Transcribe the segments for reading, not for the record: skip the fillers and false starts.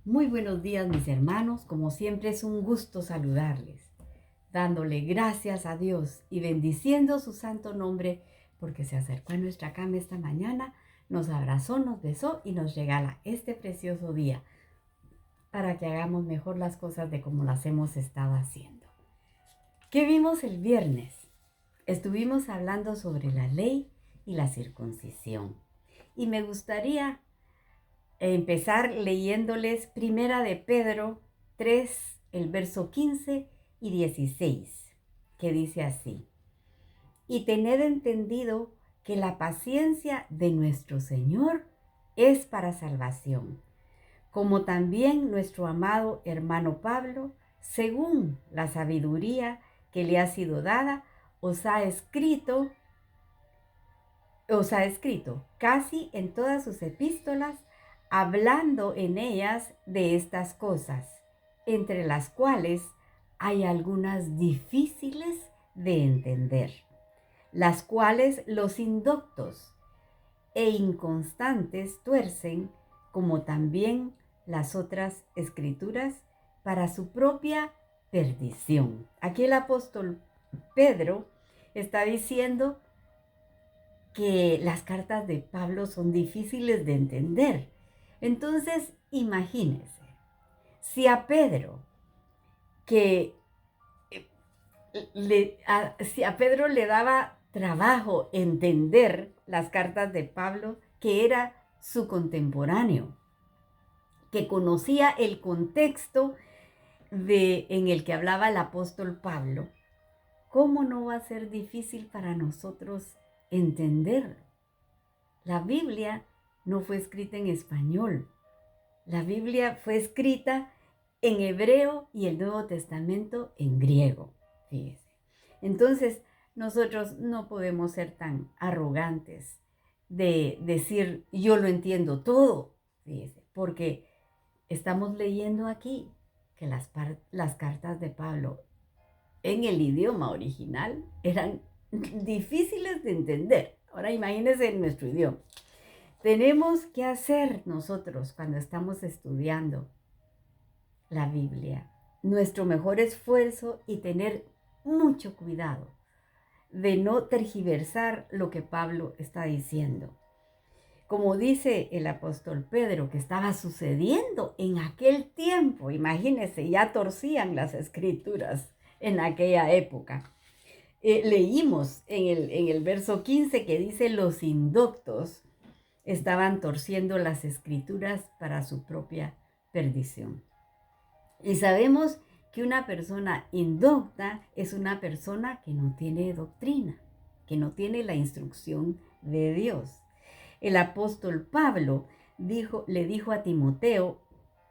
Muy buenos días, mis hermanos. Como siempre es un gusto saludarles, dándole gracias a Dios y bendiciendo su santo nombre porque se acercó a nuestra cama esta mañana, nos abrazó, nos besó y nos regala este precioso día para que hagamos mejor las cosas de como las hemos estado haciendo. ¿Qué vimos el viernes? Estuvimos hablando sobre la ley y la circuncisión. Y me gustaría empezar leyéndoles Primera de Pedro 3, el verso 15 y 16, que dice así: y tened entendido que la paciencia de nuestro Señor es para salvación, como también nuestro amado hermano Pablo, según la sabiduría que le ha sido dada, os ha escrito casi en todas sus epístolas, hablando en ellas de estas cosas, entre las cuales hay algunas difíciles de entender, las cuales los indoctos e inconstantes tuercen, como también las otras escrituras, para su propia perdición. Aquí el apóstol Pedro está diciendo que las cartas de Pablo son difíciles de entender. Entonces, imagínense, si a Pedro, que si a Pedro le daba trabajo entender las cartas de Pablo, que era su contemporáneo, que conocía el contexto en el que hablaba el apóstol Pablo, ¿cómo no va a ser difícil para nosotros entenderlo? La Biblia no fue escrita en español. La Biblia fue escrita en hebreo y el Nuevo Testamento en griego. Fíjese. Entonces, nosotros no podemos ser tan arrogantes de decir yo lo entiendo todo. Fíjese, porque estamos leyendo aquí que las cartas de Pablo en el idioma original eran difíciles de entender. Ahora imagínense en nuestro idioma. Tenemos que hacer nosotros cuando estamos estudiando la Biblia nuestro mejor esfuerzo y tener mucho cuidado de no tergiversar lo que Pablo está diciendo. Como dice el apóstol Pedro, que estaba sucediendo en aquel tiempo, imagínense, ya torcían las escrituras en aquella época. Leímos en el verso 15 que dice: los indoctos estaban torciendo las escrituras para su propia perdición. Y sabemos que una persona indocta es una persona que no tiene doctrina, que no tiene la instrucción de Dios. El apóstol Pablo le dijo a Timoteo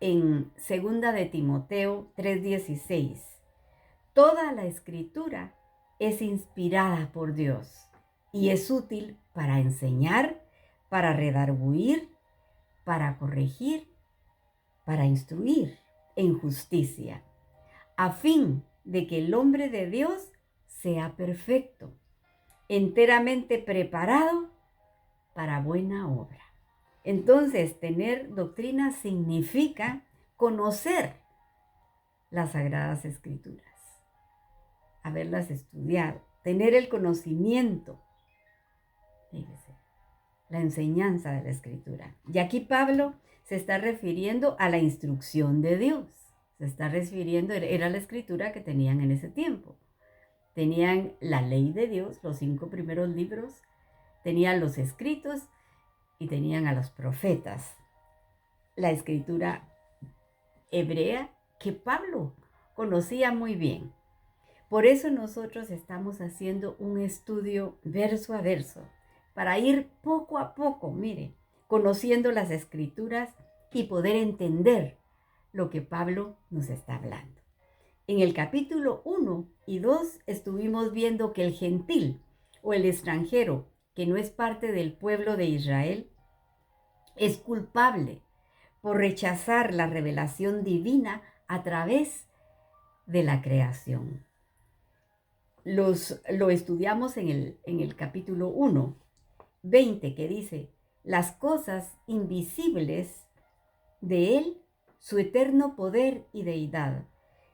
en 2 de Timoteo 3:16: toda la escritura es inspirada por Dios y es útil para enseñar, para redarguir, para corregir, para instruir en justicia, a fin de que el hombre de Dios sea perfecto, enteramente preparado para buena obra. Entonces, tener doctrina significa conocer las Sagradas Escrituras, haberlas estudiado, tener el conocimiento, fíjese, la enseñanza de la Escritura. Y aquí Pablo se está refiriendo a la instrucción de Dios. Se está refiriendo, era la Escritura que tenían en ese tiempo. Tenían la ley de Dios, los 5 primeros libros, tenían los escritos y tenían a los profetas. La Escritura hebrea que Pablo conocía muy bien. Por eso nosotros estamos haciendo un estudio verso a verso, para ir poco a poco, mire, conociendo las escrituras y poder entender lo que Pablo nos está hablando. En el capítulo 1 y 2 estuvimos viendo que el gentil o el extranjero que no es parte del pueblo de Israel es culpable por rechazar la revelación divina a través de la creación. Lo estudiamos en el capítulo 1, 20, que dice: las cosas invisibles de Él, su eterno poder y deidad,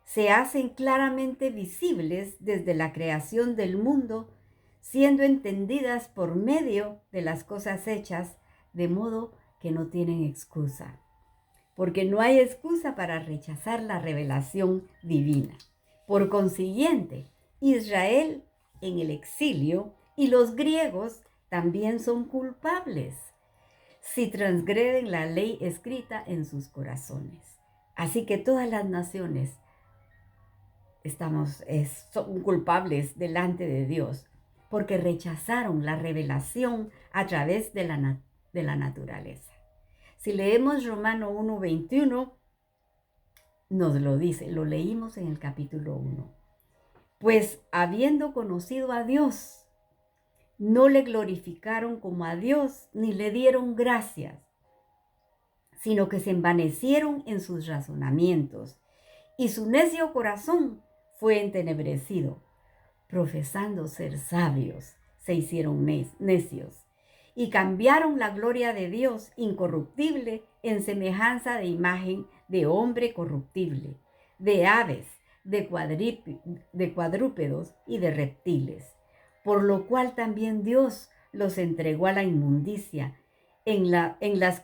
se hacen claramente visibles desde la creación del mundo, siendo entendidas por medio de las cosas hechas, de modo que no tienen excusa. Porque no hay excusa para rechazar la revelación divina. Por consiguiente, Israel en el exilio y los griegos también son culpables si transgreden la ley escrita en sus corazones. Así que todas las naciones son culpables delante de Dios porque rechazaron la revelación a través de la naturaleza. Si leemos Romano 1:21, nos lo dice, lo leímos en el capítulo 1. Pues habiendo conocido a Dios, no le glorificaron como a Dios ni le dieron gracias, sino que se envanecieron en sus razonamientos y su necio corazón fue entenebrecido. Profesando ser sabios, se hicieron necios y cambiaron la gloria de Dios incorruptible en semejanza de imagen de hombre corruptible, de aves, de cuadrúpedos y de reptiles, por lo cual también Dios los entregó a la inmundicia en las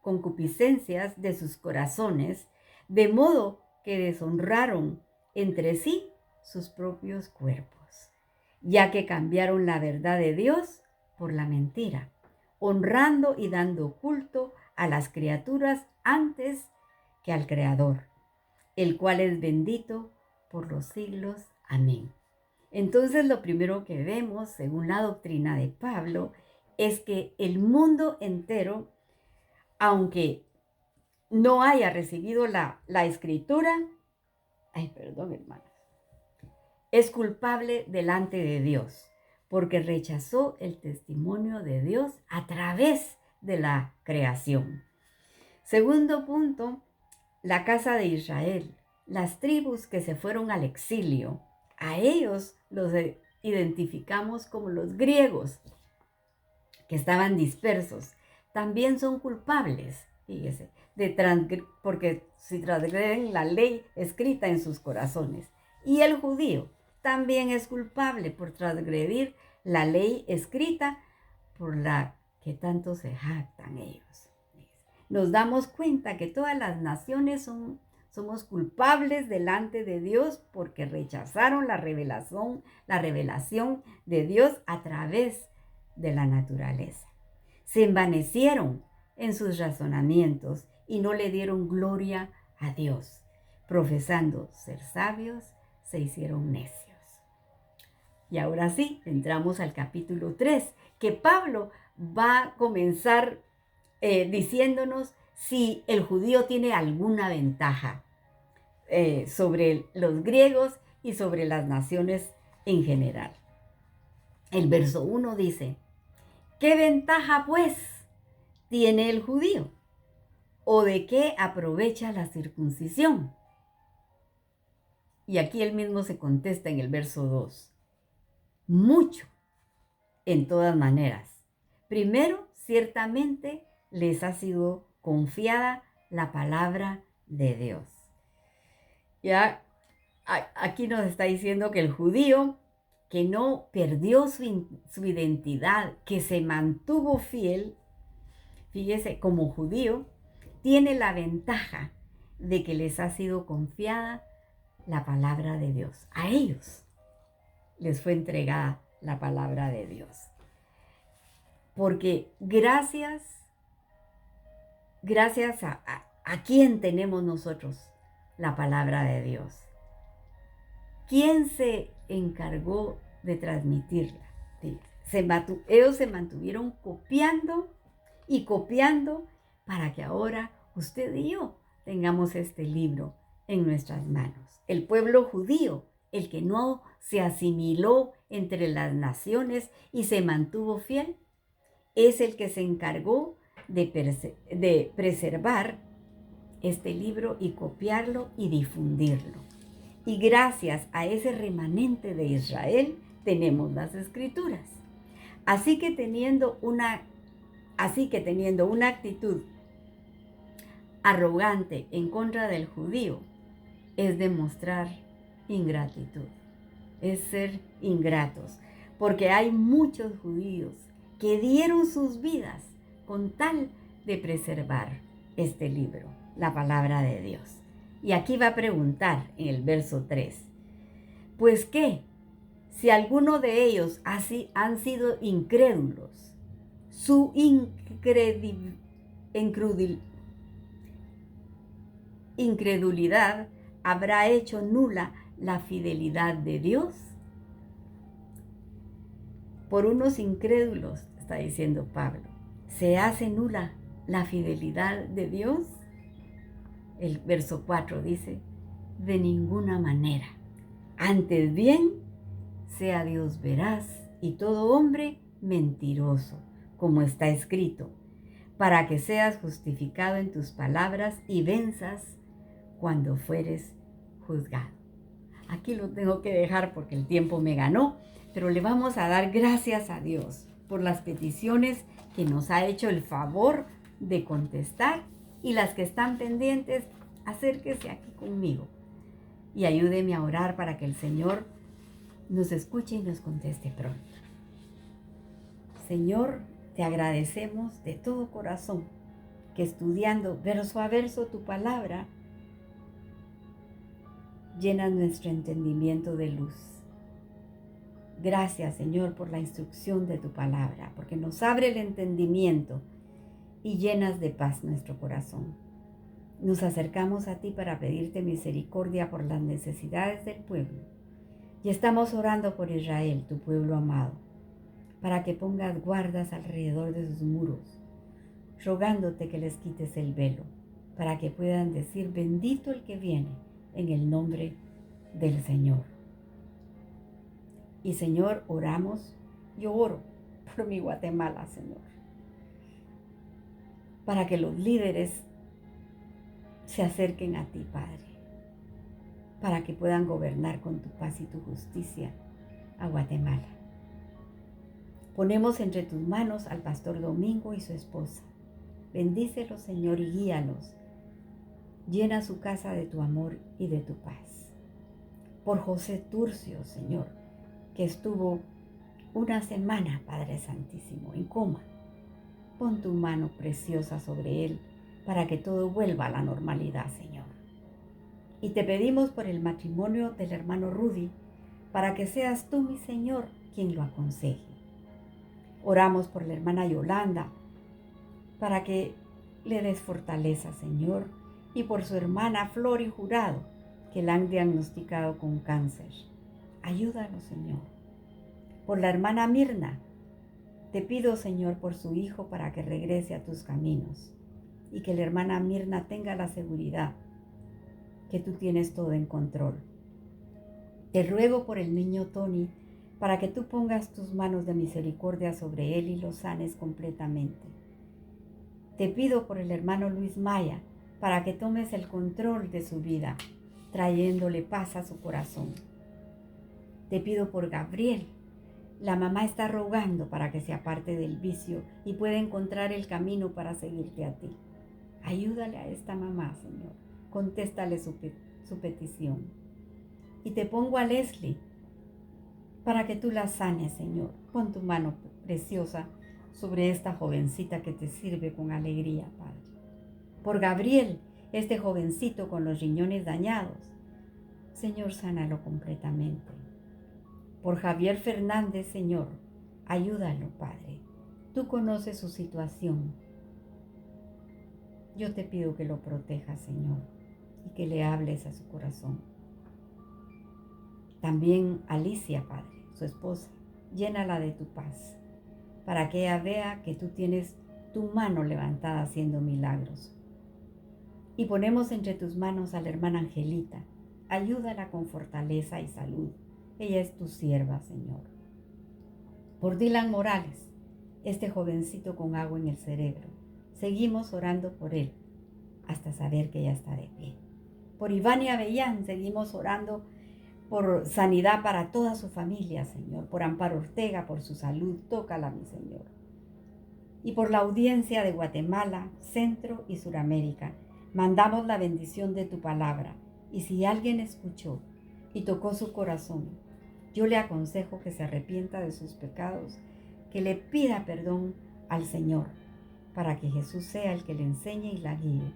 concupiscencias de sus corazones, de modo que deshonraron entre sí sus propios cuerpos, ya que cambiaron la verdad de Dios por la mentira, honrando y dando culto a las criaturas antes que al Creador, el cual es bendito por los siglos. Amén. Entonces, lo primero que vemos, según la doctrina de Pablo, es que el mundo entero, aunque no haya recibido la escritura, hermanos, es culpable delante de Dios, porque rechazó el testimonio de Dios a través de la creación. Segundo punto, la casa de Israel, las tribus que se fueron al exilio, a ellos los identificamos como los griegos, que estaban dispersos. También son culpables, fíjese, porque si transgreden la ley escrita en sus corazones. Y el judío también es culpable por transgredir la ley escrita por la que tanto se jactan ellos. Nos damos cuenta que todas las naciones somos culpables delante de Dios porque rechazaron la revelación de Dios a través de la naturaleza. Se envanecieron en sus razonamientos y no le dieron gloria a Dios. Profesando ser sabios, se hicieron necios. Y ahora sí, entramos al capítulo 3, que Pablo va a comenzar diciéndonos si el judío tiene alguna ventaja sobre los griegos y sobre las naciones en general. El verso 1 dice: ¿qué ventaja pues tiene el judío? ¿O de qué aprovecha la circuncisión? Y aquí él mismo se contesta en el verso 2. Mucho, en todas maneras. Primero, ciertamente les ha sido confiada la palabra de Dios. Ya aquí nos está diciendo que el judío que no perdió su identidad, que se mantuvo fiel, fíjese, como judío, tiene la ventaja de que les ha sido confiada la palabra de Dios. A ellos les fue entregada la palabra de Dios. Porque gracias a quién tenemos nosotros la palabra de Dios. ¿Quién se encargó de transmitirla? Sí. Ellos se mantuvieron copiando y copiando para que ahora usted y yo tengamos este libro en nuestras manos. El pueblo judío, el que no se asimiló entre las naciones y se mantuvo fiel, es el que se encargó de preservar este libro y copiarlo y difundirlo. Y gracias a ese remanente de Israel tenemos las escrituras. Así que teniendo una Así que teniendo una actitud arrogante en contra del judío, es demostrar ingratitud, es ser ingratos, porque hay muchos judíos que dieron sus vidas con tal de preservar este libro, la palabra de Dios. Y aquí va a preguntar en el verso 3, pues qué, si alguno de ellos así han sido incrédulos, su incredulidad habrá hecho nula la fidelidad de Dios. Por unos incrédulos, está diciendo Pablo, ¿se hace nula la fidelidad de Dios? El verso 4 dice, de ninguna manera. Antes bien, sea Dios veraz y todo hombre mentiroso, como está escrito, para que seas justificado en tus palabras y venzas cuando fueres juzgado. Aquí lo tengo que dejar porque el tiempo me ganó, pero le vamos a dar gracias a Dios por las peticiones que nos ha hecho el favor de contestar, y las que están pendientes, acérquese aquí conmigo y ayúdeme a orar para que el Señor nos escuche y nos conteste pronto. Señor, te agradecemos de todo corazón que estudiando verso a verso tu palabra, llenas nuestro entendimiento de luz. Gracias, Señor, por la instrucción de tu palabra, porque nos abre el entendimiento y llenas de paz nuestro corazón. Nos acercamos a ti para pedirte misericordia por las necesidades del pueblo. Y estamos orando por Israel, tu pueblo amado, para que pongas guardas alrededor de sus muros, rogándote que les quites el velo, para que puedan decir, bendito el que viene en el nombre del Señor. Y Señor, oramos, yo oro por mi Guatemala, Señor, para que los líderes se acerquen a ti, Padre, para que puedan gobernar con tu paz y tu justicia a Guatemala. Ponemos entre tus manos al pastor Domingo y su esposa. Bendícelos, Señor, y guíalos. Llena su casa de tu amor y de tu paz. Por José Turcio, Señor, que estuvo una semana, Padre Santísimo, en coma. Pon tu mano preciosa sobre él para que todo vuelva a la normalidad, Señor. Y te pedimos por el matrimonio del hermano Rudy, para que seas tú, mi Señor, quien lo aconseje. Oramos por la hermana Yolanda, para que le des fortaleza, Señor, y por su hermana Flor y Jurado, que la han diagnosticado con cáncer. Ayúdanos, Señor. Por la hermana Mirna, te pido, Señor, por su hijo para que regrese a tus caminos, y que la hermana Mirna tenga la seguridad que tú tienes todo en control. Te ruego por el niño Tony, para que tú pongas tus manos de misericordia sobre él y lo sanes completamente. Te pido por el hermano Luis Maya, para que tomes el control de su vida, trayéndole paz a su corazón. Te pido por Gabriel. La mamá está rogando para que se aparte del vicio y pueda encontrar el camino para seguirte a ti. Ayúdale a esta mamá, Señor. Contéstale su petición. Y te pongo a Leslie para que tú la sanes, Señor. Pon tu mano preciosa sobre esta jovencita que te sirve con alegría, Padre. Por Gabriel, este jovencito con los riñones dañados. Señor, sánalo completamente. Por Javier Fernández, Señor, ayúdalo, Padre. Tú conoces su situación. Yo te pido que lo protejas, Señor, y que le hables a su corazón. También Alicia, Padre, su esposa, llénala de tu paz, para que ella vea que tú tienes tu mano levantada haciendo milagros. Y ponemos entre tus manos a la hermana Angelita. Ayúdala con fortaleza y salud. Ella es tu sierva, Señor. Por Dylan Morales, este jovencito con agua en el cerebro. Seguimos orando por él hasta saber que ya está de pie. Por Iván Avellán, seguimos orando por sanidad para toda su familia, Señor. Por Amparo Ortega, por su salud, tócala, mi Señor. y por la audiencia de Guatemala, Centro y Suramérica. Mandamos la bendición de tu palabra. Y si alguien escuchó y tocó su corazón, yo le aconsejo que se arrepienta de sus pecados, que le pida perdón al Señor, para que Jesús sea el que le enseñe y la guíe,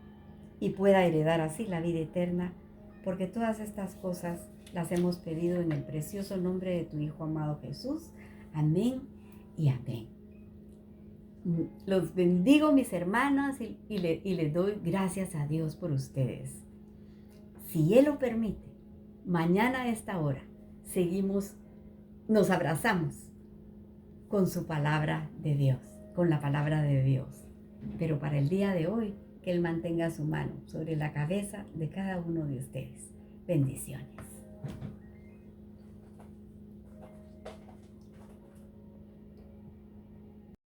y pueda heredar así la vida eterna, porque todas estas cosas las hemos pedido en el precioso nombre de tu Hijo amado Jesús. Amén y amén. Los bendigo, mis hermanas, y les doy gracias a Dios por ustedes. Si Él lo permite, mañana a esta hora seguimos, nos abrazamos con su palabra de Dios, con la palabra de Dios. Pero para el día de hoy, que Él mantenga su mano sobre la cabeza de cada uno de ustedes. Bendiciones.